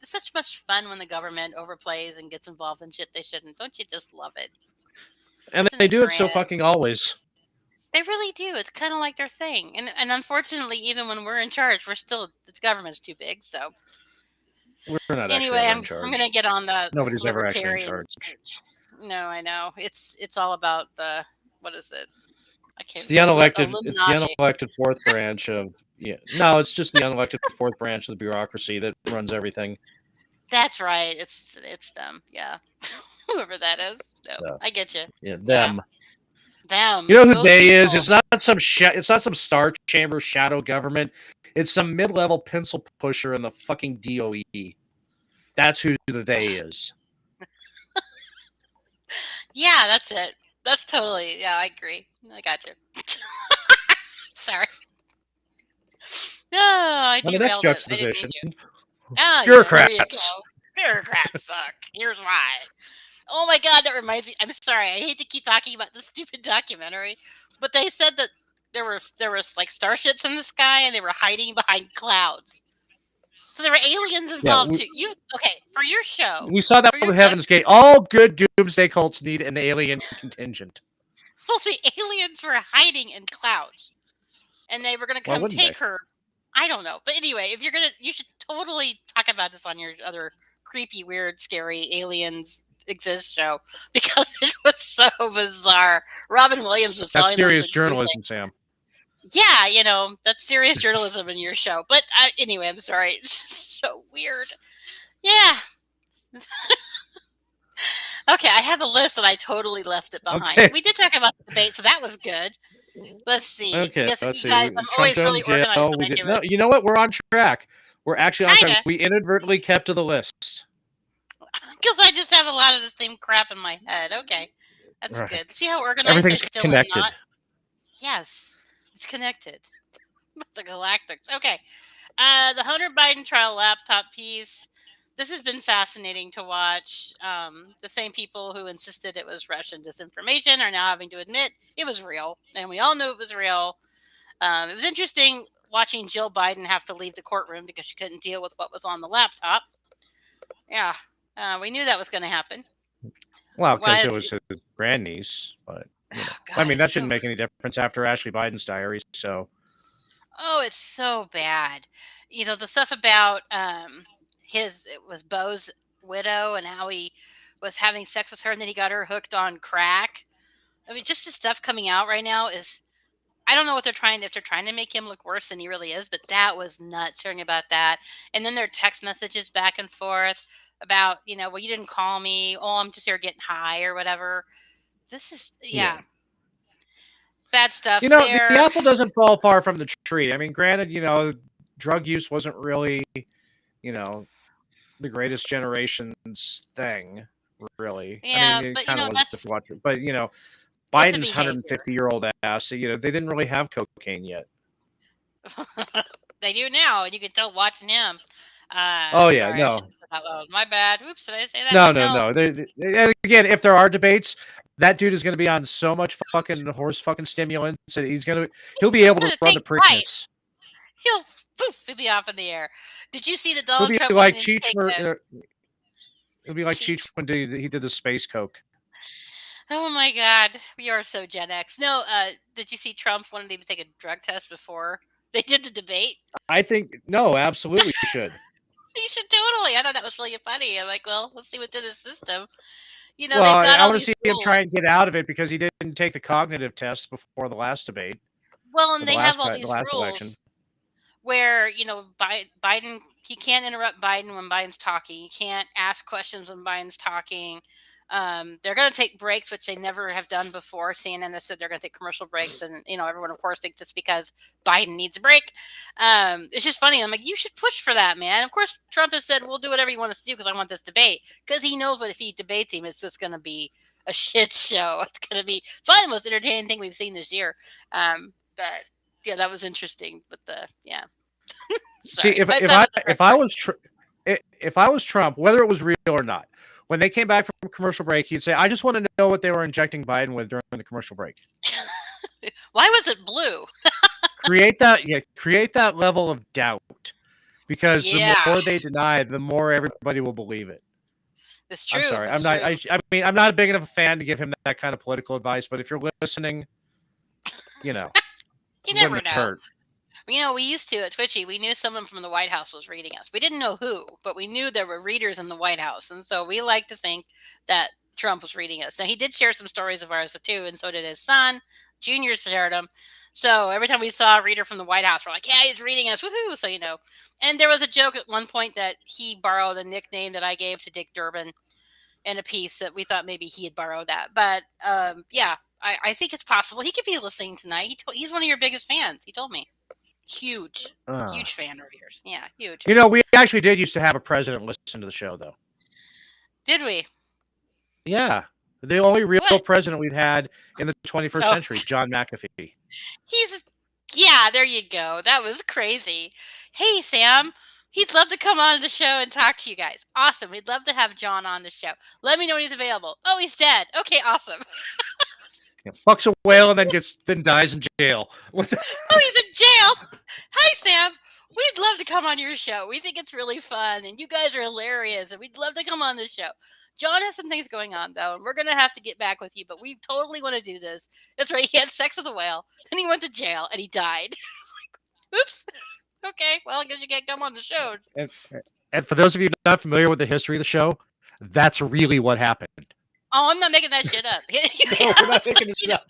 such much fun when the government overplays and gets involved in shit they shouldn't. Don't you just love it? And they do it so fucking always. They really do. It's kind of like their thing. And unfortunately, even when we're in charge, the government's too big. So we're not anyway, actually I'm in charge. I'm gonna get on the Nobody's ever actually in charge. No, I know. It's all about the, what is it? I can't. It's the unelected fourth branch of No, it's just the unelected fourth branch of the bureaucracy that runs everything. That's right. It's them. Yeah. Whoever that is. No, so, I get you. Yeah, them. Yeah. Them. You know who they is? It's not some Star Chamber shadow government. It's some mid-level pencil pusher in the fucking DOE. That's who the they is. Yeah, that's it. That's totally. Yeah, I agree. I got you. Sorry. No, I derailed the next juxtaposition. Bureaucrats. Yeah, Bureaucrats suck. Here's why. Oh my God, that reminds me. I'm sorry. I hate to keep talking about this stupid documentary, but they said that there was like starships in the sky and they were hiding behind clouds. So there were aliens involved too. For your show. We saw that with Heaven's Gate. All good doomsday cults need an alien contingent. Well, the aliens were hiding in clouds, and they were going to come take her. I don't know, but anyway, if you should totally talk about this on your other creepy, weird, scary aliens exist show because it was so bizarre. Robin Williams was telling serious journalism, Sam. Yeah, that's serious journalism in your show. But anyway, I'm sorry. It's so weird. Yeah. Okay, I have a list and I totally left it behind. Okay. We did talk about the debate, so that was good. Let's see. Okay, let's see. Guys, I'm always really organized. No, you know what? We're on track. We're actually on track. We inadvertently kept to the list. Because I just have a lot of the same crap in my head. Okay, that's good. See how organized everything's connected. Yes, it's connected. The Galactics. Okay, the Hunter Biden trial laptop piece. This has been fascinating to watch. The same people who insisted it was Russian disinformation are now having to admit it was real, and we all knew it was real. It was interesting watching Jill Biden have to leave the courtroom because she couldn't deal with what was on the laptop. Yeah, we knew that was going to happen. Well, because it was his grandniece, but God, I mean, that shouldn't make any difference after Ashley Biden's diary. So, it's so bad. The stuff about it was Bo's widow and how he was having sex with her and then he got her hooked on crack. I mean, just the stuff coming out right now is, I don't know what if they're trying to make him look worse than he really is, but that was nuts hearing about that. And then their text messages back and forth. about, well, you didn't call me. Oh, I'm just here getting high or whatever. This is, Yeah. bad stuff The there. apple doesn't fall far from the tree. I mean, granted, drug use wasn't really, the greatest generation's thing, really. I mean, Yeah, it but kind of was if that's, you watch it. But, it's a Biden's behavior. 150-year-old ass, they didn't really have cocaine yet. They do now, and you can tell watching him. Oh, yeah, Sorry, I no. shouldn't have said that loud. My bad. Oops, did I say that? No, But no, no. no. And again, if there are debates, that dude is going to be on so much fucking horse fucking stimulants that he'll be He's able to gonna run the take flight. Preakness. He'll be off in the air. Did you see that He'll Donald be Trump like wanted him to Cheech. take the He'll be like cheat? Cheech when he did the space coke. Oh my God, we are so Gen X. No, did you see Trump wanted him to take a drug test before they did the debate? I think no, absolutely should. You should totally. I thought that was really funny. I'm like, well, let's see what's in the system. Well, They've got I all want to these see him rules. try and get out of it because he didn't take the cognitive test before the last debate Well, or and they have all the these last election. rules where Biden, he can't interrupt Biden when Biden's talking. He can't ask questions when Biden's talking. They're going to take breaks, which they never have done before. CNN has said they're going to take commercial breaks, and everyone, of course, thinks it's because Biden needs a break. It's just funny. I'm like, you should push for that, man. Of course, Trump has said we'll do whatever you want us to do because I want this debate. Because he knows what if he debates him, it's just going to be a shit show. It's going to be probably the most entertaining thing we've seen this year. But yeah, that was interesting. But See, sorry. if I was Trump, whether it was real or not, when they came back from commercial break, he'd say, "I just want to know what they were injecting Biden with during the commercial break." Why was it blue? Create that level of doubt, because the Yeah, more they deny, the more everybody will believe it. it's true. I'm sorry. It's I'm not. true. I mean, I'm not big enough a fan to give him that kind of political advice. But if you're listening, You it never wouldn't know. hurt. We used to at Twitchy. We knew someone from the White House was reading us. We didn't know who, but we knew there were readers in the White House, and so we like to think that Trump was reading us. Now he did share some stories of ours too, and so did his son. Junior shared them. So every time we saw a reader from the White House, we're like, "Yeah, he's reading us, woohoo!" So And there was a joke at one point that he borrowed a nickname that I gave to Dick Durbin in a piece that we thought maybe he had borrowed that. But yeah, I think it's possible he could be listening tonight. He's one of your biggest fans. He told me. Huge fan of yours. Yeah, huge. We actually did used to have a president listen to the show, though. Did we? Yeah, the only real What? president we've had in the 21st century, John McAfee. Yeah, there you go. That was crazy. Hey, Sam. He'd love to come on the show and talk to you guys. Awesome. We'd love to have John on the show. Let me know when he's available. Oh, he's dead. Okay, awesome. Fucks a whale and then dies in jail. Oh, he's in jail. Hi, Sam. We'd love to come on your show. We think it's really fun, and you guys are hilarious, and we'd love to come on the show. John has some things going on, though, and we're going to have to get back with you, but we totally want to do this. That's right. He had sex with a whale, then he went to jail, and he died. Oops. Okay, well, I guess you can't come on the show. And for those of you not familiar with the history of the show, that's really what happened. Oh, I'm not making that shit up. No, we're not making this up.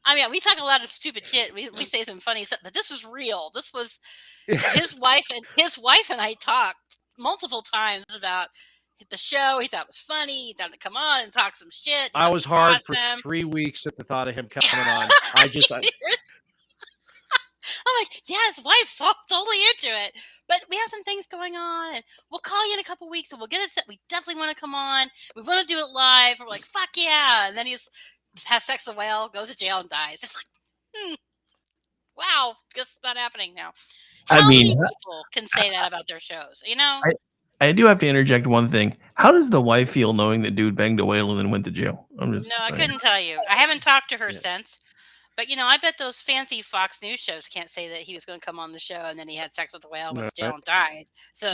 I mean, we talk a lot of stupid shit. We say some funny stuff, but this was real. This was his wife and I talked multiple times about the show. He thought it was funny. He thought to come on and talk some shit. I was hard for 3 weeks at the thought of him coming on. I'm like, yeah, his wife's totally into it. But we have some things going on, and we'll call you in a couple weeks, and we'll get it set. We definitely want to come on. We want to do it live. We're like, fuck yeah. And then he has sex with a whale, goes to jail, and dies. It's like, wow, guess it's not happening now. How many people can say that about their shows, I do have to interject one thing. How does the wife feel knowing that dude banged a whale and then went to jail? I couldn't tell you. I haven't talked to her since. But, I bet those fancy Fox News shows can't say that he was going to come on the show and then he had sex with a whale, went to jail, and died. So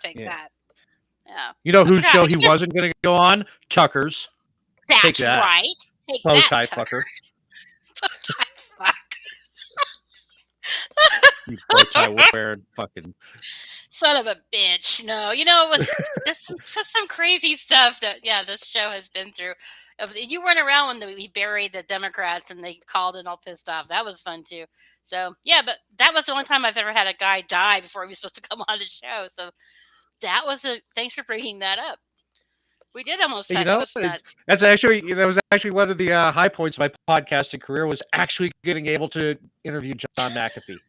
take that. Yeah. You know whose show he wasn't going to go on? Tucker's. That's right. Take that, tie Tucker. fucker. Bow tie fuck. You bow tie wearing fucking son of a bitch. No, there's some crazy stuff that this show has been through. You weren't around when we buried the Democrats and they called in all pissed off. That was fun too. So yeah, but that was the only time I've ever had a guy die before he was supposed to come on the show. So that was thanks for bringing that up. We did almost. You That know, was nuts. that was actually one of the high points of my podcasting career was actually getting able to interview John McAfee.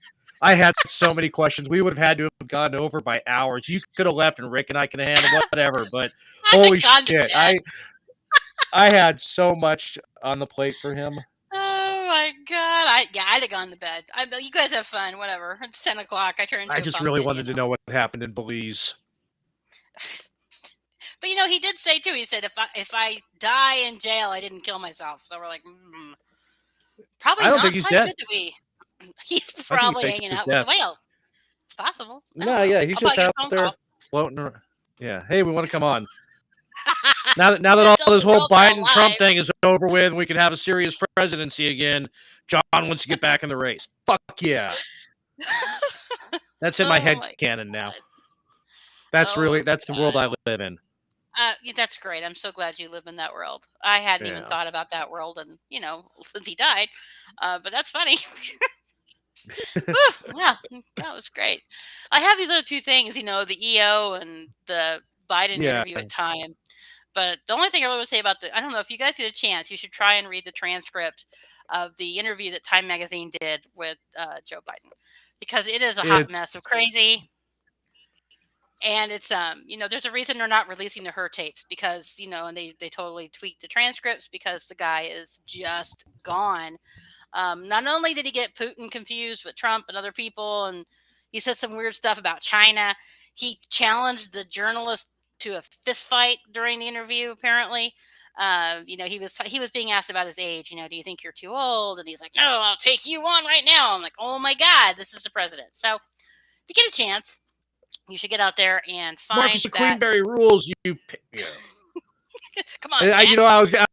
I had so many questions. We would have had to have gone over by hours. You could have left, and Rick and I could have handled whatever. But holy shit, I had so much on the plate for him. Oh my god! I'd have gone to bed. You guys have fun. Whatever. It's 10:00. I turned. I just really wanted to know what happened in Belize. But he did say too. He said, "If I die in jail, I didn't kill myself." So we're like, probably I don't not. think he's dead. He's probably hanging out with the whales. It's possible. No, yeah, he's just out there floating around. Yeah. Hey, we want to come on. Now that all this whole Biden-Trump thing is over with, we can have a serious presidency again. John wants to get back in the race. Fuck yeah. That's in my head canon now. That's the world I live in. That's great. I'm so glad you live in that world. I hadn't even thought about that world, and since he died, but that's funny. Yeah, that was great. I have these other two things, the EO and the Biden interview at Time. But the only thing I really want to say about I don't know if you guys get a chance, you should try and read the transcript of the interview that Time Magazine did with Joe Biden, because it is a hot mess of crazy. And it's there's a reason they're not releasing the her tapes, because and they totally tweaked the transcripts because the guy is just gone. Not only did he get Putin confused with Trump and other people, and he said some weird stuff about China, he challenged the journalist to a fist fight during the interview. Apparently, he was being asked about his age. Do you think you're too old? And he's like, no, I'll take you on right now. I'm like, oh my god, this is the president. So if you get a chance, you should get out there and find Marcus the Queenberry rules. Come on, I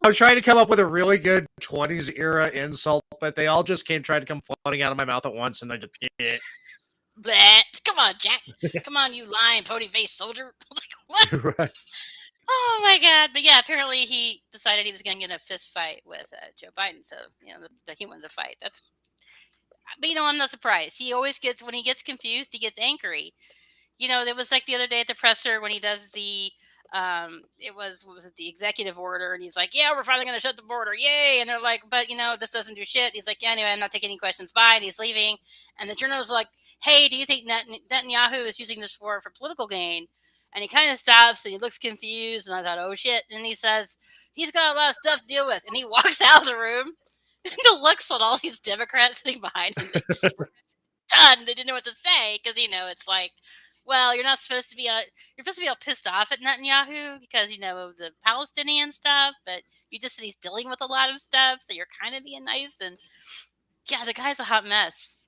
was trying to come up with a really good 20s era insult, but they all just trying to come floating out of my mouth at once, and I just Bleh. Come on, Jack. Come on, you lying pony-faced soldier. What? Right. Oh my god! But yeah, apparently he decided he was going to get in a fist fight with Joe Biden. So that he wanted to fight. But I'm not surprised. He always gets, when he gets confused, he gets angry. There was like the other day at the presser when he does the the executive order, and he's like, yeah, we're finally going to shut the border, yay! And they're like, but this doesn't do shit. He's like, yeah, anyway, I'm not taking any questions, bye. And he's leaving, and the journalist is like, hey, do you think Netanyahu is using this for political gain? And he kind of stops and he looks confused, and I thought, oh shit. And he says, he's got a lot of stuff to deal with, and he walks out of the room and looks at all these Democrats sitting behind him. They just were done. They didn't know what to say, because it's like, well, you're supposed to be all pissed off at Netanyahu because the Palestinian stuff, but you just said he's dealing with a lot of stuff, so you're kind of being nice. And yeah, the guy's a hot mess.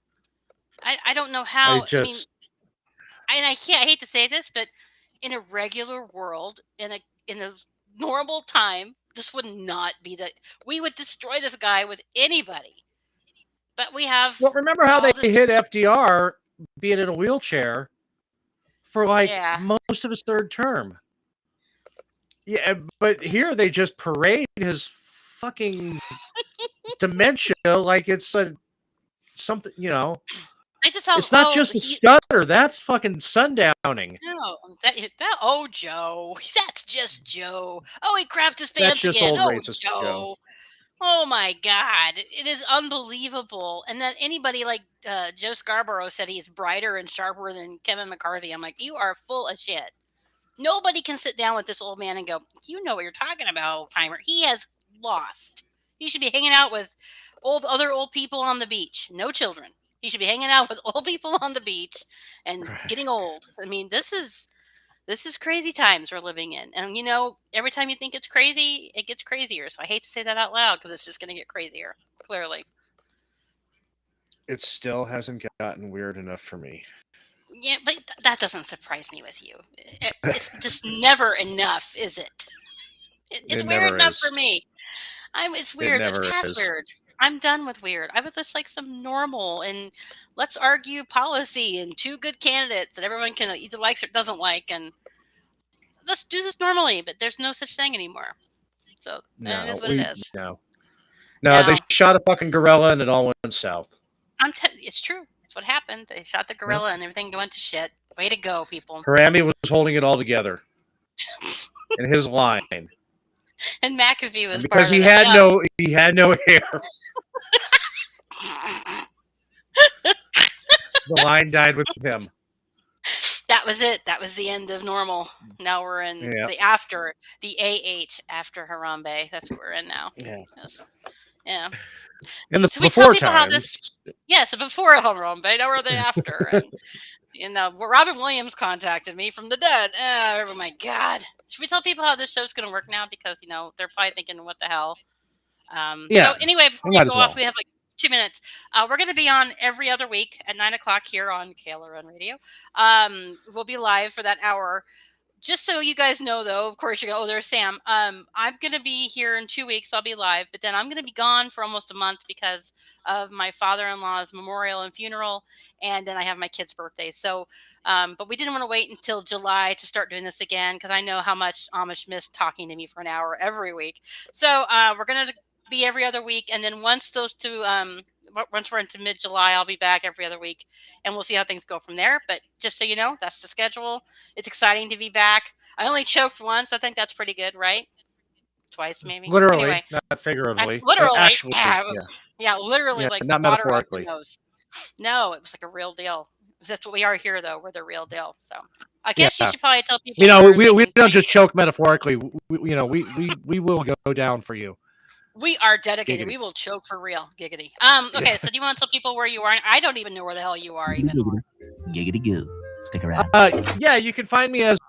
I don't know how. I hate to say this, but in a regular world, in a normal time, this would not be that. We would destroy this guy with anybody. But we have. Well, remember how they hit FDR being in a wheelchair for most of his third term. Yeah, but here they just parade his fucking dementia like it's something, it's not just a stutter. That's fucking sundowning. No, Joe. That's just Joe. Oh, he crapped his pants again. Old racist Joe. Oh my god, it is unbelievable. And then anybody like Joe Scarborough said he's brighter and sharper than Kevin McCarthy. I'm like, you are full of shit. Nobody can sit down with this old man and go, you know what you're talking about, old timer. He has lost. He should be hanging out with other old people on the beach. No children. He should be hanging out with old people on the beach and getting old. I mean, this is crazy times we're living in. And, every time you think it's crazy, it gets crazier. So I hate to say that out loud, because it's just going to get crazier, clearly. It still hasn't gotten weird enough for me. Yeah, but that doesn't surprise me with you. It's just never enough, is it? It's weird enough for me. It's weird. It's past weird. I'm done with weird. I would just like some normal, and let's argue policy and two good candidates that everyone can either likes or doesn't like, and let's do this normally. But there's no such thing anymore. So that is what it is. No, they shot a fucking gorilla and it all went south. It's true. It's what happened. They shot the gorilla and everything went to shit. Way to go, people. Harambe was holding it all together. in his line. And McAfee was And part because of he it. had Yeah. no hair, the line died with him. That was it. That was the end of normal. Now we're in Yeah. the after, the AH after Harambe. That's what we're in now. Yeah. Yes. Yeah. In the So we tell before people how times. this. Yes, before Harambe. Now we're the after. And Robin Williams contacted me from the dead. Oh my God. Should we tell people how this show's going to work now? Because, they're probably thinking, what the hell? Yeah, So anyway, before we we might go as off, well. we have like 2 minutes. We're going to be on every other week at 9 o'clock here on KLRN Radio. We'll be live for that hour. Just so you guys know, though, of course, you go, oh, there's Sam. I'm going to be here in 2 weeks. I'll be live, but then I'm going to be gone for almost a month because of my father-in-law's memorial and funeral. And then I have my kid's birthday. So, but we didn't want to wait until July to start doing this again because I know how much Amish missed talking to me for an hour every week. So we're going to be every other week. And then once those two, once we're into mid-July, I'll be back every other week and we'll see how things go from there. But just so you know, that's the schedule. It's exciting to be back. I only choked once. I think that's pretty good, right? Twice, maybe. Literally, Anyway, not figuratively. literally, Actually, literally, yeah, like not water up the metaphorically. nose. No, it was like a real deal. That's what we are here, though. We're the real deal. So I guess you should probably tell people. We don't just choke metaphorically. We will go down for you. We are dedicated. Giggity. We will choke for real. Giggity. Okay, so do you want to tell people where you are? I don't even know where the hell you are even. Giggity goo. Stick around. Yeah, you can find me as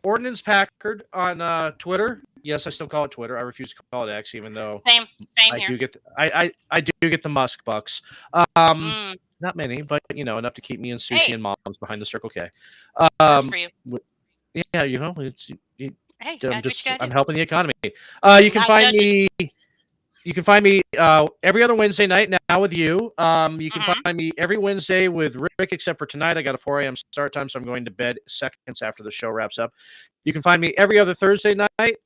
Ordnance Packard on Twitter. Yes, I still call it Twitter. I refuse to call it X, even though same I here. do get I do get the Musk bucks. Not many, but enough to keep me and Susie and Moms behind the Circle K. Works for you. Yeah, it's. Hey, I'm helping the economy. You can find me. You can find me every other Wednesday night now with you. You can find me every Wednesday with Rick, except for tonight. I got a 4 a.m. start time, so I'm going to bed seconds after the show wraps up. You can find me every other Thursday night.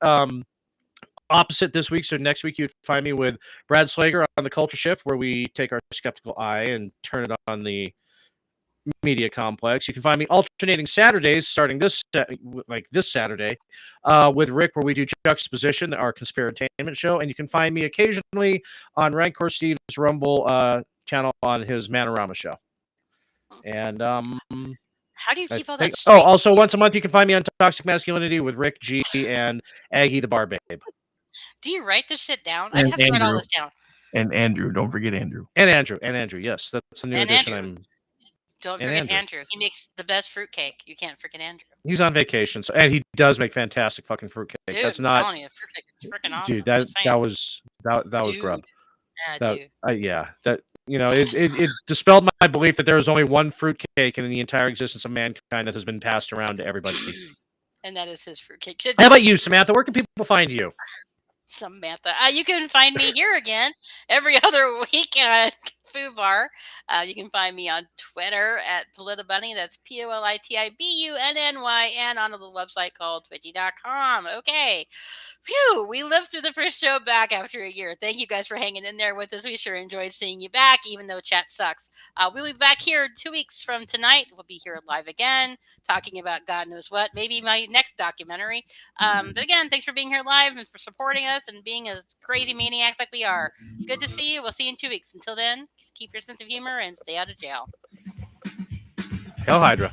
Opposite this week, so next week you'd find me with Brad Slager on the Culture Shift, where we take our skeptical eye and turn it on the media complex. You can find me alternating Saturdays, starting this Saturday, with Rick, where we do Juxtaposition, our conspiratainment show, and you can find me occasionally on Rancor Steve's Rumble channel on his Manorama show. And how do you keep all that straight? Oh, also once a month you can find me on Toxic Masculinity with Rick G and Aggie the Bar Babe. Do you write this shit down? I have to write all this down. And Andrew, don't forget Andrew. And Andrew, yes, that's a new addition. Don't forget Andrew. He makes the best fruitcake. You can't forget Andrew. He's on vacation, and he does make fantastic fucking fruitcake. Dude, that's I'm not. telling you, fruitcake is freaking awesome. Dude, that was grub. Yeah, dude. It dispelled my belief that there is only one fruitcake in the entire existence of mankind that has been passed around to everybody. And that is his fruitcake. How about you, Samantha? Where can people find you? Samantha. You can find me here again every other week at FOOBAR. You can find me on Twitter at Politibunny. That's POLITIBUNNY, and on the website called Twitchy.com. Okay. Phew, we lived through the first show back after a year. Thank you guys for hanging in there with us. We sure enjoyed seeing you back, even though chat sucks. We'll be back here 2 weeks from tonight. We'll be here live again, talking about God knows what, maybe my next documentary. But again, thanks for being here live and for supporting us and being as crazy maniacs like we are. Good to see you. We'll see you in 2 weeks. Until then, keep your sense of humor and stay out of jail. Hell Hydra.